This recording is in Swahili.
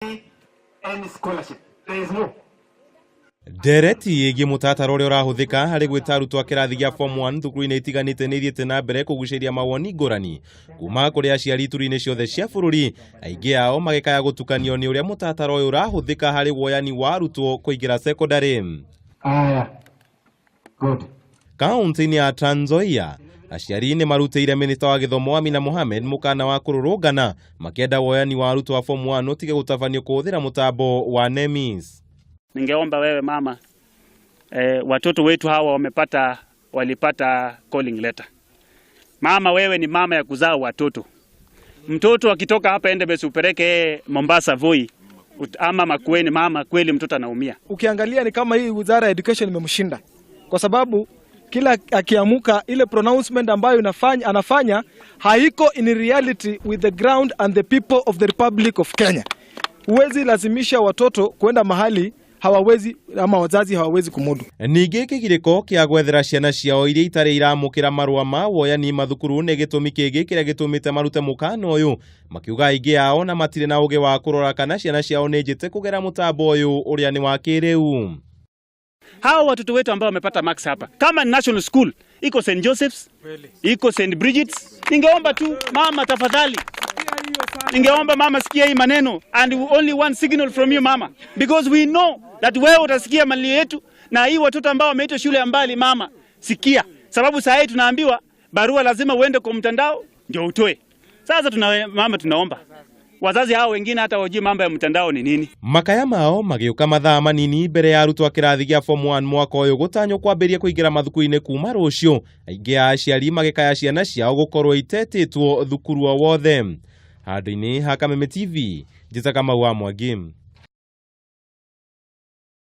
any scholarship. There is no. Dereti yegi mutatara uria urahuthika hari gwita arutwo a kirathi gia form 1 thukuru-ini itiganite ni ithiete na mbere kuguciria mawoni ngurani kuma kuri aciari ituri-ini ciothe cia bururi, aingi ao magikaya gutukanio ni uria mutatara uyu urahuthika hari woyani wa arutwo kuingira secondary. Good. Kaunti-ini ya Trans Nzoia, aciari ni marutĩire minista wa githomo Amina Mohamed mukana wa kururungana makienda woyani wa arutwo wa form 1 utige gutabanio kuhuthira mutambo wa NEMIS. Ningeomba wewe mama, watoto wetu hawa walipata calling letter. Mama, wewe ni mama ya kuzaa watoto. Mtoto akitoka hapa ende basi upeleke Mombasa Voi ama Makueni, mama kweli mtoto anaumia. Ukiangalia ni kama hii wizara ya education imemshinda. Kwa sababu kila akiamuka ile pronouncement ambayo anafanya haiko in reality with the ground and the people of the Republic of Kenya. Huwezi lazimisha watoto kwenda mahali hawawezi ama wazazi hawawezi kumudu. Ningĩ kĩgirĩko kĩa gwethera ciana ciao iria itarĩ iramũkĩra marũa ma woyani mathukuru nĩ gĩtũmi kĩngĩ kĩrĩa gĩtũmĩte marute mũkana ũyũ, makiuga aingĩ ao na matirĩ na ũgĩ wa kũrora kana ciana ciao nĩ njĩte kũgera mũtambo ũyũ ũrĩa nĩ wa kĩrĩu. Hao watoto wetu ambao wamepata marks hapa, kama national school iko St. Joseph's, iko St. Bridget's, ningeomba tu mama tafadhali, ningeomba mama sikia hii maneno, and we only want signal from you mama, because we know that wewe utasikia maneno yetu, na hii watoto ambao wameitwa shule ya mbali mama sikia, sababu saa hii tunaambiwa barua lazima uende kwa mtandao ndio utoe. Sasa mama tunaomba wazazi hao wengine hata wajue mambo ya mtandao ni nini. Makaya mao magiuka mathaa manini mbere ya arutwo a kirathi gia form 1 mwaka uyu gutanywo kwambiria kuingira mathukuru-ini kuma rucio, aingi a aciari magikaya ciana ciao gukorwo itetĩtwo thukuru o wothe. Handũ-inĩ ha Kameme TV, Njĩta Kamau wa Mwangi.